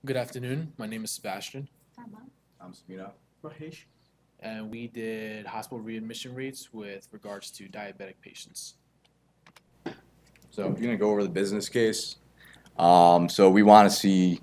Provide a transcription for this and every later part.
Good afternoon. My name is Sebastian, I'm Smina. Mahesh. and we did hospital readmission rates with regards to diabetic patients. So I'm gonna go over the business case. So we want to see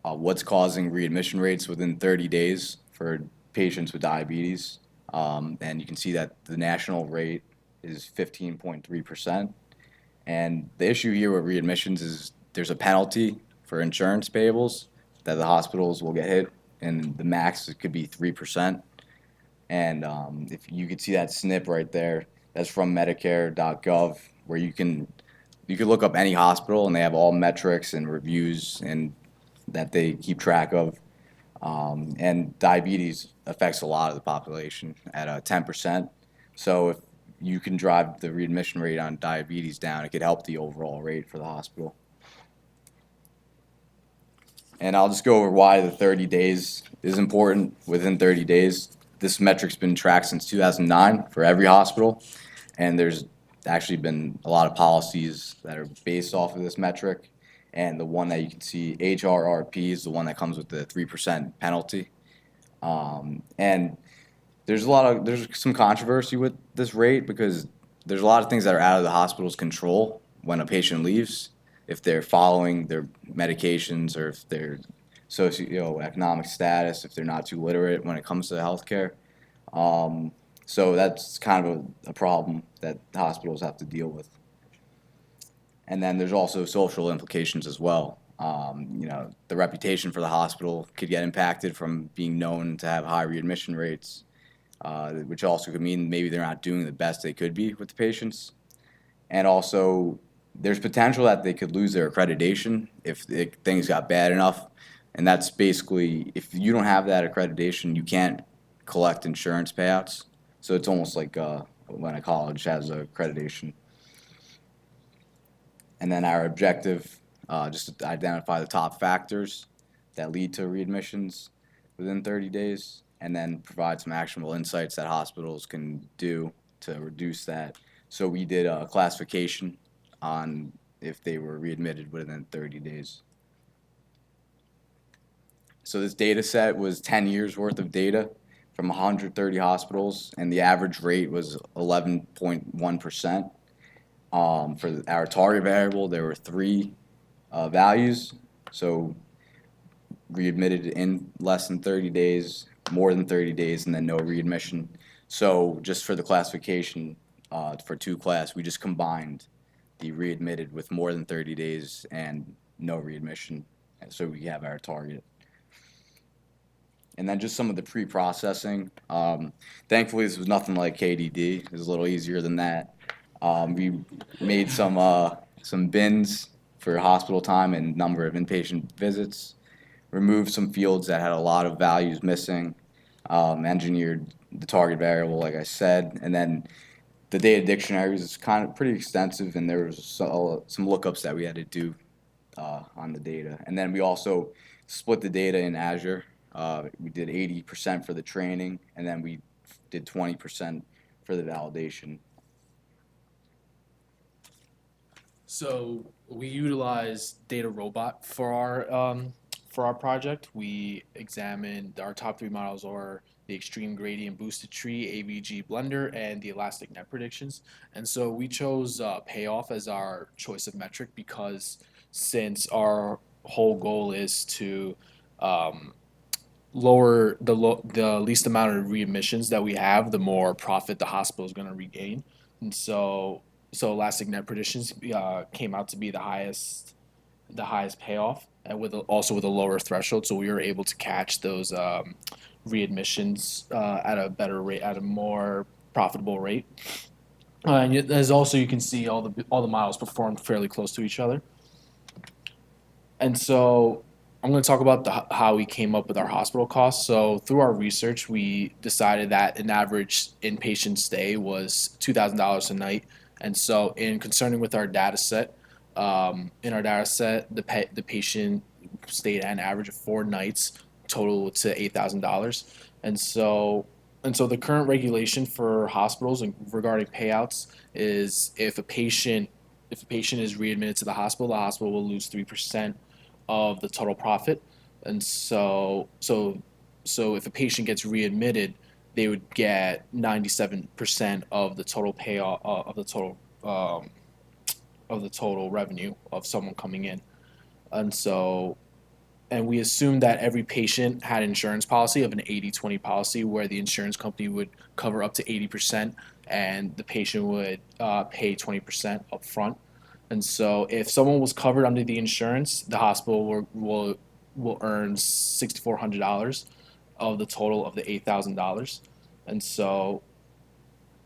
what's causing readmission rates within 30 days for patients with diabetes. And you can see that the national rate is 15.3%. And the issue here with readmissions is there's a penalty for insurance payables that the hospitals will get hit, and the max could be 3%. And if you could see that snip right there, that's from Medicare.gov, where you can look up any hospital and they have all metrics and reviews and that they keep track of. And diabetes affects a lot of the population at 10%. So if you can drive the readmission rate on diabetes down, it could help the overall rate for the hospital. And I'll just go over why the 30 days is important. Within 30 days, this metric's been tracked since 2009 for every hospital, and there's actually been a lot of policies that are based off of this metric. And the one that you can see, HRRP, is the one that comes with the 3% penalty. And there's some controversy with this rate because there's a lot of things that are out of the hospital's control when a patient leaves, if they're following their medications or if their socioeconomic status, if they're not too literate when it comes to healthcare. So that's kind of a problem that hospitals have to deal with. And then there's also social implications as well. The reputation for the hospital could get impacted from being known to have high readmission rates, which also could mean maybe they're not doing the best they could be with the patients. And also, there's potential that they could lose their accreditation if things got bad enough. And that's basically, if you don't have that accreditation, you can't collect insurance payouts. So it's almost like when a college has accreditation. And then our objective, just to identify the top factors that lead to readmissions within 30 days, and then provide some actionable insights that hospitals can do to reduce that. So we did a classification on if they were readmitted within 30 days. So this data set was 10 years worth of data from 130 hospitals, and the average rate was 11.1%. For our target variable, there were three values. So readmitted in less than 30 days, more than 30 days, and then no readmission. So just for the classification for two class, we just combined the readmitted with more than 30 days and no readmission. And so we have our target. And then just some of the pre-processing. Thankfully, this was nothing like KDD. It was a little easier than that. We made some bins for hospital time and number of inpatient visits, removed some fields that had a lot of values missing, engineered the target variable, like I said, and then the data dictionary was kind of pretty extensive, and there was some lookups that we had to do on the data. And then we also split the data in Azure. We did 80% for the training, and then we did 20% for the validation. So we utilize Data Robot for our project. We examined our top three models are the Extreme Gradient Boosted Tree, AVG Blender, and the Elastic Net Predictions. And so we chose payoff as our choice of metric because since our whole goal is to lower the least amount of readmissions that we have, the more profit the hospital is going to regain. And so Elastic Net Predictions came out to be the highest payoff, and also with a lower threshold, so we were able to catch those readmissions at a better rate, at a more profitable rate. And as also you can see, all the models performed fairly close to each other. And so I'm going to talk about how we came up with our hospital costs. So through our research, we decided that an average inpatient stay was $2,000 a night. And so in concerning with our data set, the patient stayed at an average of 4 nights, total to $8,000. And so the current regulation for hospitals and regarding payouts is if a patient is readmitted to the hospital will lose 3% of the total profit. And so if a patient gets readmitted, they would get 97% of the total payoff um, of the total revenue of someone coming in. And so and we assumed that every patient had an insurance policy of an 80-20 policy where the insurance company would cover up to 80% and the patient would pay 20% up front. And so if someone was covered under the insurance, the hospital will earn $6,400 of the total of the $8,000. And so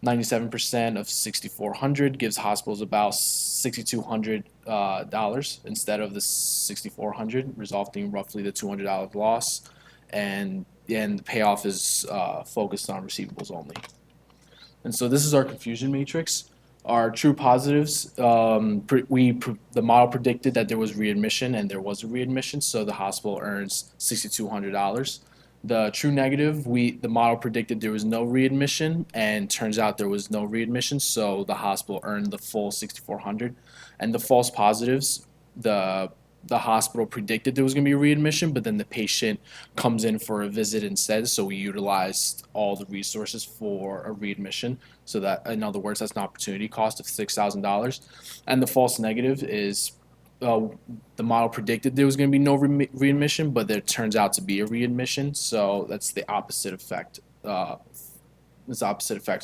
97% of 6,400 gives hospitals about $6,200 instead of the 6,400, resulting in roughly the $200 loss. And the payoff is focused on receivables only. And so this is our confusion matrix. Our true positives, the model predicted that there was readmission, and there was a readmission, so the hospital earns $6,200. The true negative, the model predicted there was no readmission, and turns out there was no readmission, so the hospital earned the full 6,400. And the false positives, the hospital predicted there was going to be a readmission, but then the patient comes in for a visit instead, so we utilized all the resources for a readmission. So that, in other words, that's an opportunity cost of $6,000. And the false negative is the model predicted there was going to be no readmission, but there turns out to be a readmission. So that's the opposite effect.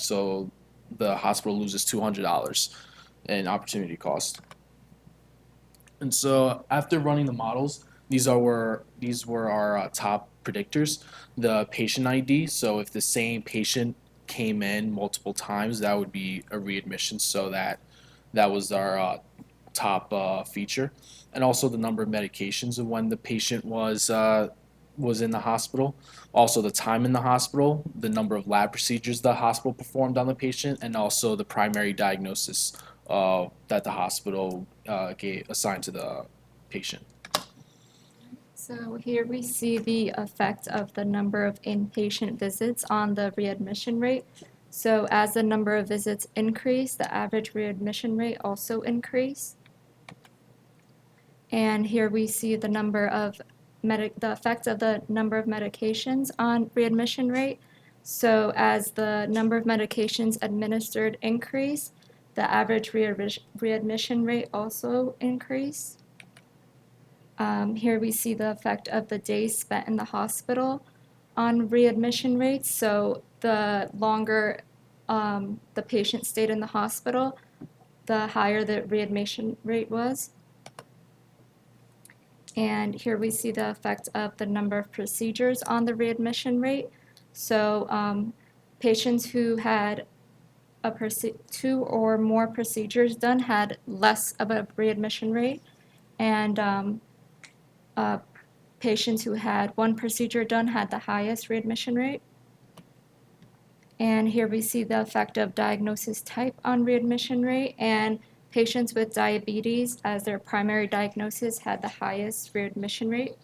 So the hospital loses $200 in opportunity cost. And so after running the models, these were our top predictors. The patient ID. So if the same patient came in multiple times, that would be a readmission. So that was our top feature, and also the number of medications of when the patient was in the hospital. Also the time in the hospital, the number of lab procedures the hospital performed on the patient, and also the primary diagnosis that the hospital assigned to the patient. So here we see the effect of the number of inpatient visits on the readmission rate. So as the number of visits increase, the average readmission rate also increased. And here we see the the effect of the number of medications on readmission rate. So as the number of medications administered increase, the average readmission rate also increased. Here we see the effect of the days spent in the hospital on readmission rates. So the longer the patient stayed in the hospital, the higher the readmission rate was. And here we see the effect of the number of procedures on the readmission rate. So patients who had two or more procedures done had less of a readmission rate, and patients who had one procedure done had the highest readmission rate. And here we see the effect of diagnosis type on readmission rate, and patients with diabetes as their primary diagnosis had the highest readmission rate.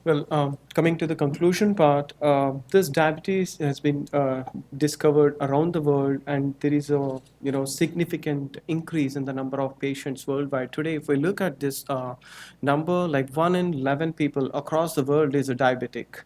Well, coming to the conclusion part, this diabetes has been discovered around the world, and there is a significant increase in the number of patients worldwide. Today, if we look at this number, like 1 in 11 people across the world is a diabetic.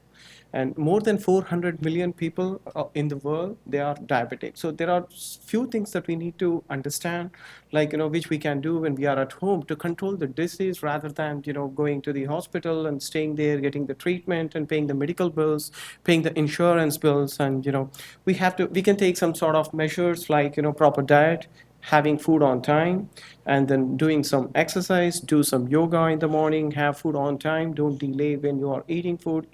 And more than 400 million people in the world, they are diabetic. So there are few things that we need to understand, like, which we can do when we are at home to control the disease rather than, going to the hospital and staying there, getting the treatment and paying the medical bills, paying the insurance bills. And, we can take some sort of measures like, proper diet, having food on time, and then doing some exercise, do some yoga in the morning, have food on time, don't delay when you are eating food,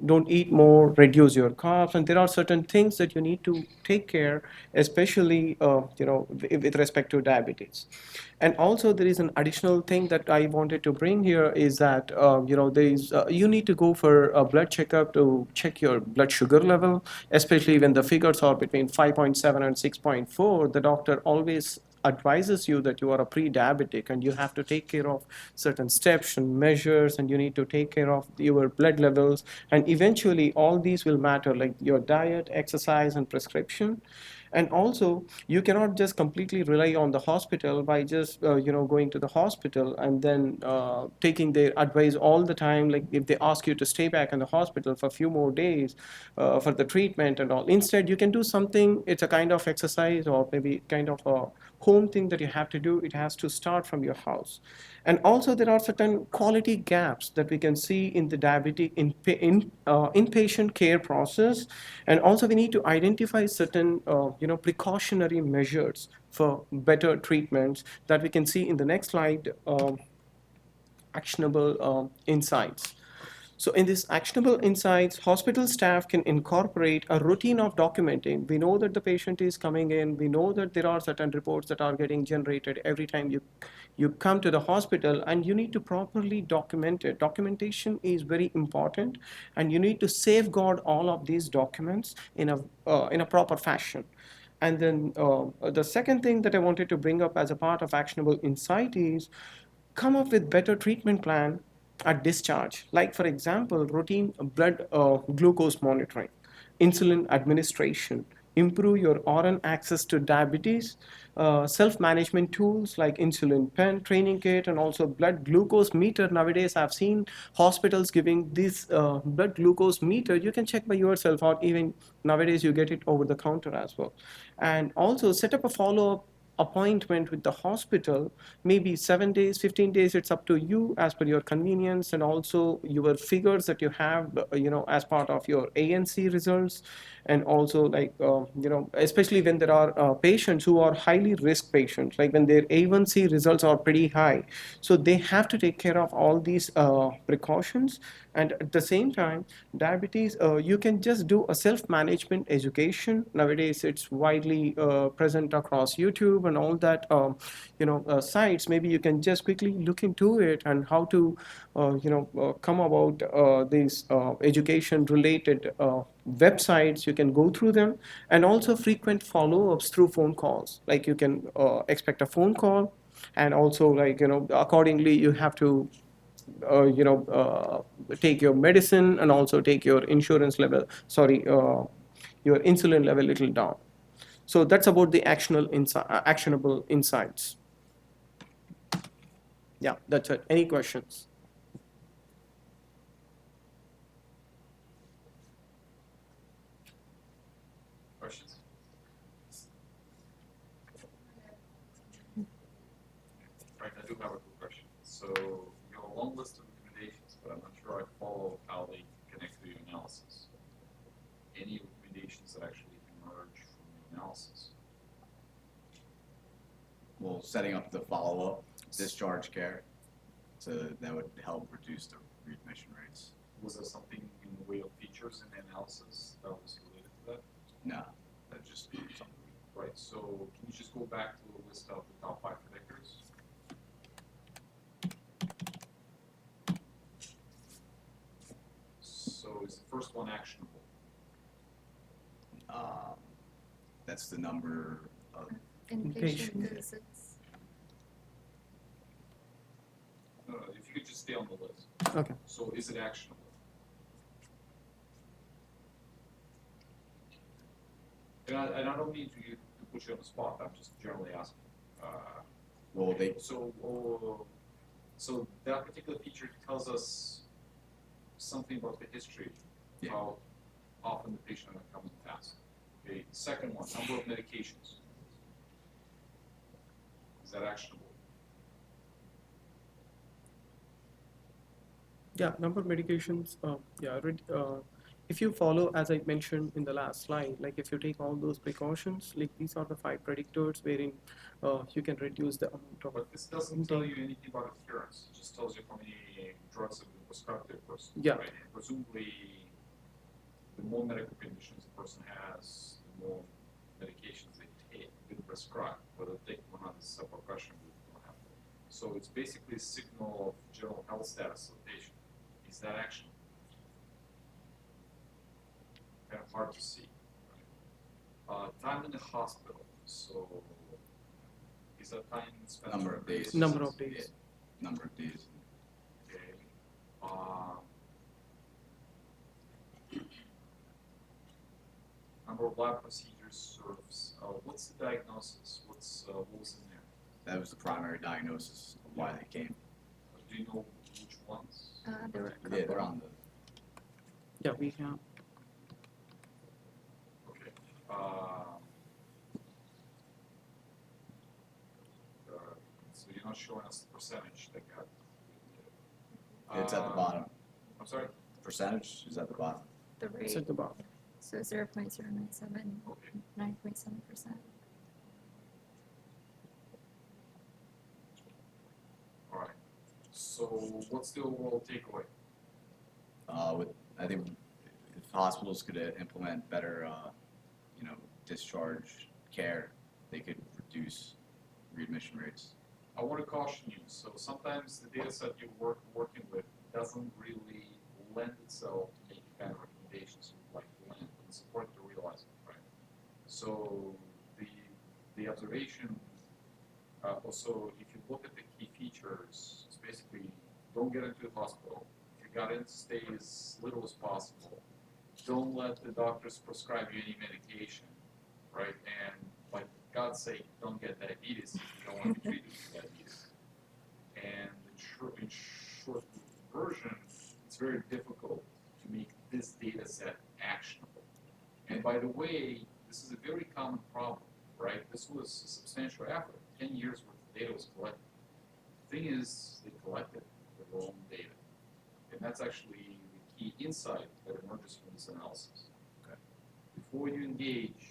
don't eat more, reduce your carbs. And there are certain things that you need to take care, especially with respect to diabetes. And also there is an additional thing that I wanted to bring here is that you need to go for a blood checkup to check your blood sugar level, especially when the figures are between 5.7 and 6.4. The doctor always advises you that you are a pre-diabetic and you have to take care of certain steps and measures, and you need to take care of your blood levels, and eventually all these will matter, like your diet, exercise, and prescription. And also, you cannot just completely rely on the hospital by just going to the hospital and then taking their advice all the time. Like if they ask you to stay back in the hospital for a few more days for the treatment and all, instead you can do something. It's a kind of exercise or maybe kind of a home thing that you have to do. It has to start from your house. And also there are certain quality gaps that we can see in the diabetic inpatient care process. And also we need to identify certain precautionary measures for better treatments that we can see in the next slide, actionable insights. So in this actionable insights, hospital staff can incorporate a routine of documenting. We know that the patient is coming in. We know that there are certain reports that are getting generated every time you come to the hospital, and you need to properly document it. Documentation is very important, and you need to safeguard all of these documents in a proper fashion. And then the second thing that I wanted to bring up as a part of actionable insight is come up with better treatment plan at discharge. Like for example, routine blood glucose monitoring, insulin administration, improve your oral access to diabetes, self-management tools like insulin pen, training kit, and also blood glucose meter. Nowadays, I've seen hospitals giving this blood glucose meter. You can check by yourself, or even nowadays you get it over the counter as well. And also set up a follow-up appointment with the hospital, maybe 7 days, 15 days, it's up to you as per your convenience, and also your figures that you have, as part of your ANC results. And also like, especially when there are patients who are highly risk patients, like when their A1C results are pretty high. So they have to take care of all these precautions. And at the same time, diabetes, you can just do a self-management education. Nowadays, it's widely present across YouTube and all that, sites. Maybe you can just quickly look into it and how to, come about these education-related websites. You can go through them, and also frequent follow-ups through phone calls. Like you can expect a phone call, and also like accordingly you have to take your medicine and also take your insurance level, your insulin level little down. So that's about the actionable insights. Yeah, that's it. Any questions? Questions? Right, I do have a quick question. So you have a long list of recommendations, but I'm not sure I follow how they connect to your analysis. Any recommendations that actually emerge from the analysis? Well, setting up the follow-up discharge care, so that would help reduce the readmission rates. Was there something in the way of features in the analysis that was related to that? No, that's just something. Right, so can you just go back to the list of the top 5 predictors? So is the first one actionable? That's the number of, Inpatient Inpatient. visits. If you could just stay on the list. Okay. So is it actionable? And I don't mean to put you on the spot, I'm just generally asking. well, they, So that particular feature tells us something about the history, Yeah. how often the patient will come in fast. Okay, second one, number of medications. Is that actionable? Yeah, number of medications. If you follow, as I mentioned in the last slide, like if you take all those precautions, like these are the 5 predictors wherein you can reduce the amount of. But this doesn't tell you anything about adherence. It just tells you how many drugs have been prescribed to a person. Yeah. Right? And presumably, the more medical conditions a person has, the more medications they take, been prescribed. Whether they take them or not is a separate question. We don't have to. So it's basically a signal of general health status of the patient. Is that actionable? Kind of hard to see. Right? Time in the hospital. So is that time spent? Number of days. Number of days. Yeah, number of days. Okay. Number of lab procedures serves, what's the diagnosis? What was in there? That was the primary diagnosis of why they came. Do you know which ones? There were a Yeah, they're couple. on the, Yeah, we have. Okay. So you're not showing us the percentage that got. it's at the bottom. I'm sorry? Percentage is at the bottom. The It's rate, at the bottom. so 0.097, Okay. 9.7%. All right. So what's the overall takeaway? I think if hospitals could implement better, discharge care, they could reduce readmission rates. I want to caution you. So sometimes the data set you're working with doesn't really lend itself to make the kind of recommendations you'd like to land. And it's important to realize it, right? So the observation, also if you look at the key features, it's basically don't get into the hospital. If you got in, stay as little as possible. Don't let the doctors prescribe you any medication, right? And like God's sake, don't get diabetes if you don't want to be treated for diabetes. And in short version, it's very difficult to make this data set actionable. And by the way, this is a very common problem, right? This was a substantial effort. 10 years worth of data was collected. The thing is, they collected the wrong data. And that's actually the key insight that emerges from this analysis. Okay. Before you engage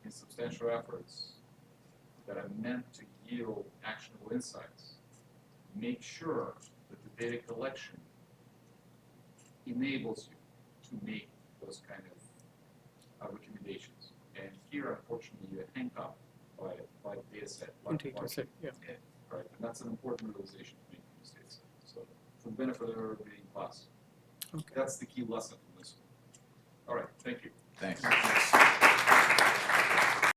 in substantial efforts that are meant to yield actionable insights, make sure that the data collection enables you to make those kind of recommendations. And here, unfortunately, you're handcuffed by the data set. Data set, yeah. Right, and that's an important realization to make from this data set. So, for the benefit of everybody in class, Okay. that's the key lesson from this one. All right, thank you. Thanks.